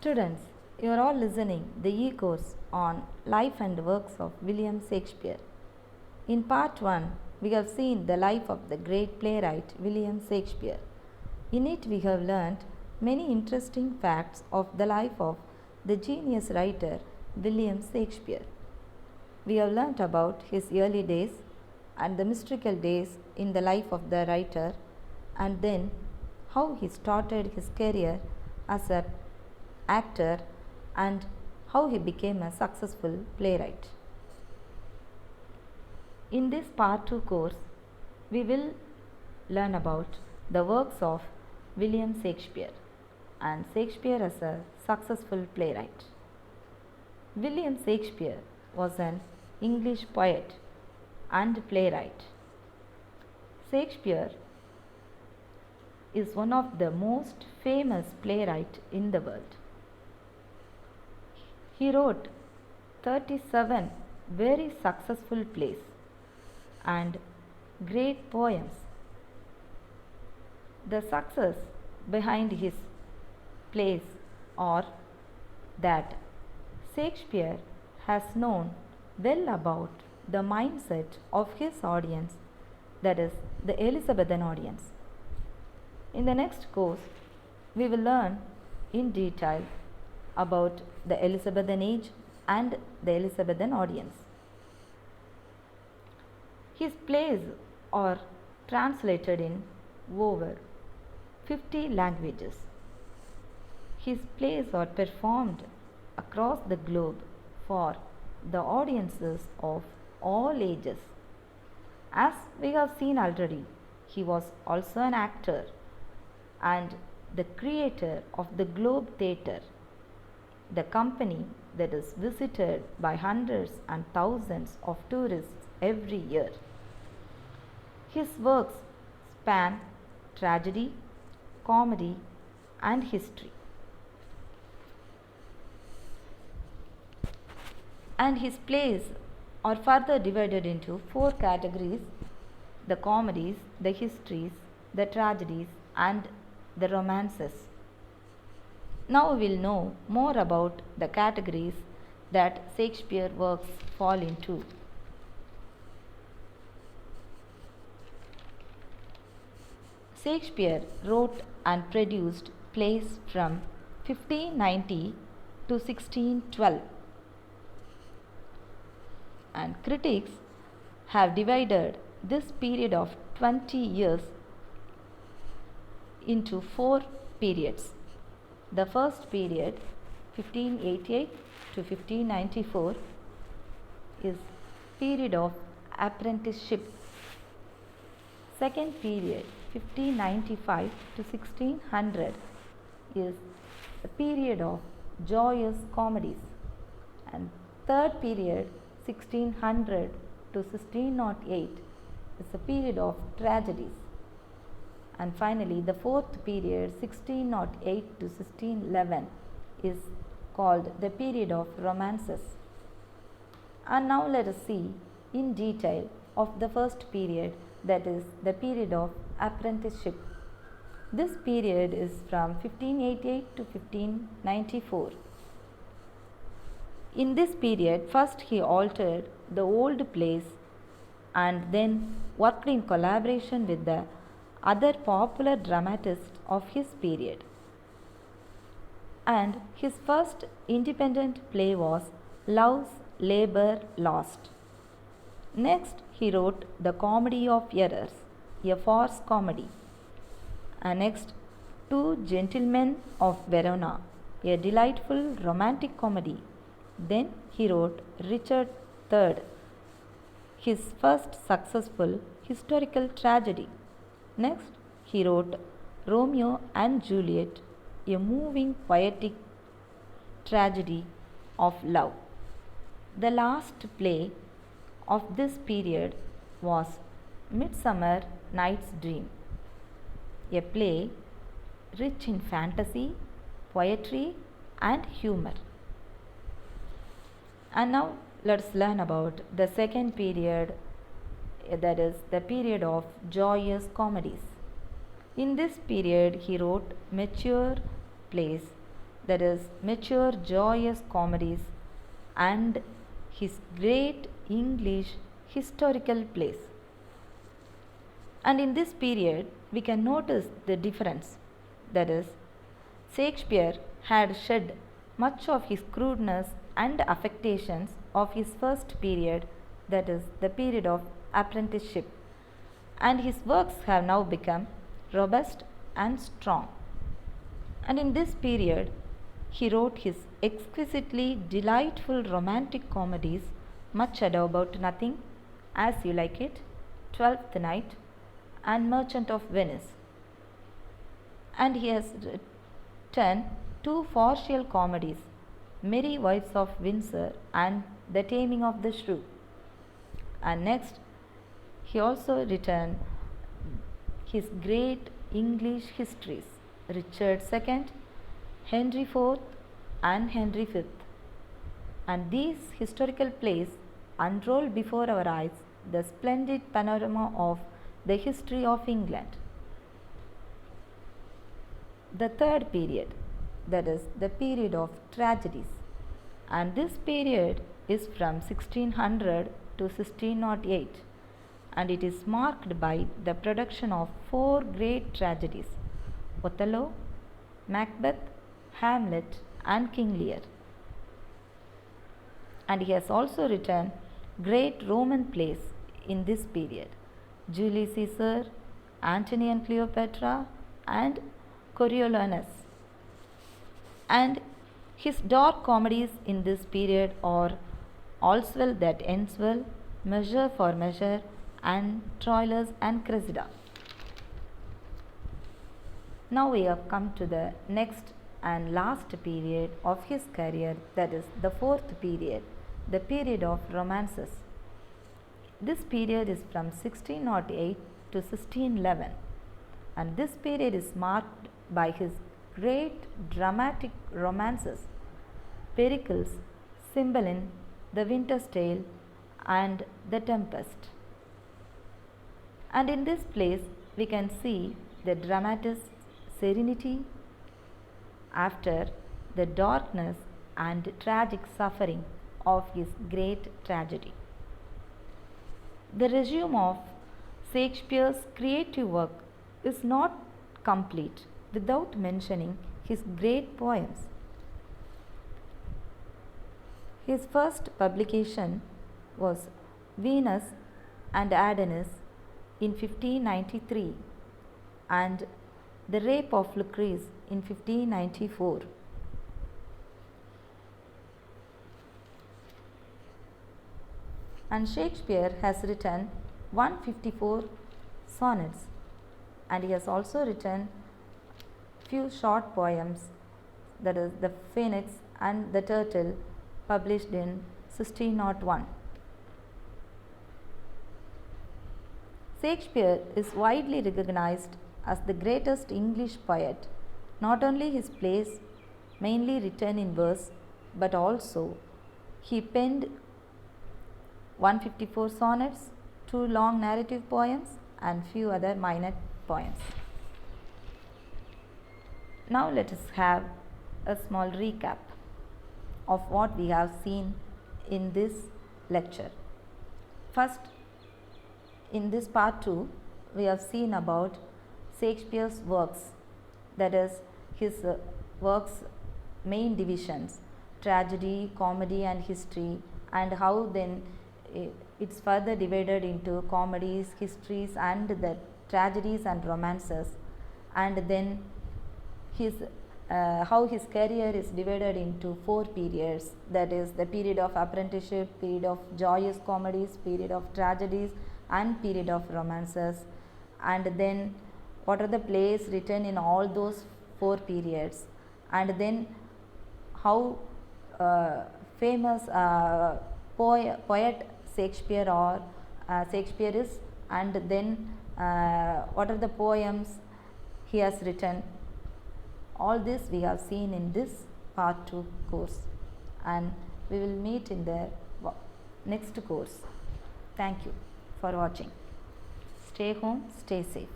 Students, you are all listening the e-course on Life and Works of William Shakespeare. In part 1, we have seen the life of the great playwright William Shakespeare. In it we have learnt many interesting facts of the life of the genius writer William Shakespeare. We have learnt about his early days and the mystical days in the life of the writer, and then how he started his career as an actor and how he became a successful playwright. In this part 2 course, we will learn about the works of William Shakespeare and Shakespeare as a successful playwright. William Shakespeare was an English poet and playwright. Shakespeare is one of the most famous playwrights in the world. He wrote 37 very successful plays and great poems. The success behind his plays are that Shakespeare has known well about the mindset of his audience, that is, the Elizabethan audience. In the next course, we will learn in detail about the Elizabethan age and the Elizabethan audience. His plays are translated in over 50 languages. His plays are performed across the globe for the audiences of all ages. As we have seen already, he was also an actor and the creator of the Globe Theatre, the company that is visited by hundreds and thousands of tourists every year. His works span tragedy, comedy, and history. And his plays are further divided into 4 categories: the comedies, the histories, the tragedies, and the romances. Now we will know more about the categories that Shakespeare works fall into. Shakespeare wrote and produced plays from 1590 to 1612, and critics have divided this period of 20 years into 4 periods. The first period, 1588 to 1594, is period of apprenticeship. Second period, 1595 to 1600, is the period of Joyous Comedies. And third period, 1600 to 1608, is the period of Tragedies. And finally, the fourth period, 1608 to 1611, is called the period of romances. And now let us see in detail of the first period, that is the period of apprenticeship. This period is from 1588 to 1594. In this period, first he altered the old plays and then worked in collaboration with the other popular dramatists of his period. And his first independent play was Love's Labour Lost. Next, he wrote The Comedy of Errors, a farce comedy. And next, Two Gentlemen of Verona, a delightful romantic comedy. Then he wrote Richard III, his first successful historical tragedy. Next, he wrote Romeo and Juliet, a moving poetic tragedy of love. The last play of this period was Midsummer Night's Dream, a play rich in fantasy, poetry, and humor. And now let's learn about the second period, that is the period of Joyous Comedies. In this period, he wrote mature plays that is mature joyous comedies, and his great English historical plays. And in this period we can notice the difference, that is Shakespeare had shed much of his crudeness and affectations of his first period, that is the period of apprenticeship, and his works have now become robust and strong. And in this period he wrote his exquisitely delightful romantic comedies, Much Ado About Nothing, As You Like It, Twelfth Night, and Merchant of Venice. And he has written two farcical comedies, Merry Wives of Windsor and The Taming of the Shrew. And next he also written his great English histories, Richard II, Henry IV, and Henry V. And these historical plays unroll before our eyes the splendid panorama of the history of England. The third period, that is the period of tragedies, and this period is from 1600 to 1608, and it is marked by the production of four great tragedies, Othello, Macbeth, Hamlet, and King Lear. And he has also written great Roman plays in this period, Julius Caesar, Antony and Cleopatra, and Coriolanus. And his dark comedies in this period are All's Well That Ends Well, Measure for Measure, and Troilus and Cressida. Now we have come to the next and last period of his career, that is the fourth period, the period of romances. This period is from 1608 to 1611, and this period is marked by his great dramatic romances, Pericles, Cymbeline, The Winter's Tale, and The Tempest. And in this place we can see the dramatis serenity after the darkness and tragic suffering of his great tragedy. The resume of Shakespeare's creative work is not complete without mentioning his great poems. His first publication was Venus and Adonis in 1593 and The Rape of Lucrece in 1594. And Shakespeare has written 154 sonnets, and he has also written few short poems, that is The Phoenix and the Turtle, published in 1601. Shakespeare is widely recognized as the greatest English poet. Not only his plays, mainly written in verse, but also he penned 154 sonnets, 2 long narrative poems, and few other minor poems. Now let us have a small recap of what we have seen in this lecture. First, in this part 2, we have seen about Shakespeare's works, that is his works main divisions, tragedy, comedy, and history, and how then it's further divided into comedies, histories, and the tragedies and romances, and then his how his career is divided into 4 periods, that is the period of apprenticeship, period of joyous comedies, period of tragedies, and period of romances, and then what are the plays written in all those 4 periods, and then how famous poet Shakespeare or Shakespeare is, and then what are the poems he has written. All this we have seen in this part 2 course, and we will meet in the next course. Thank you for watching. Stay home, stay safe.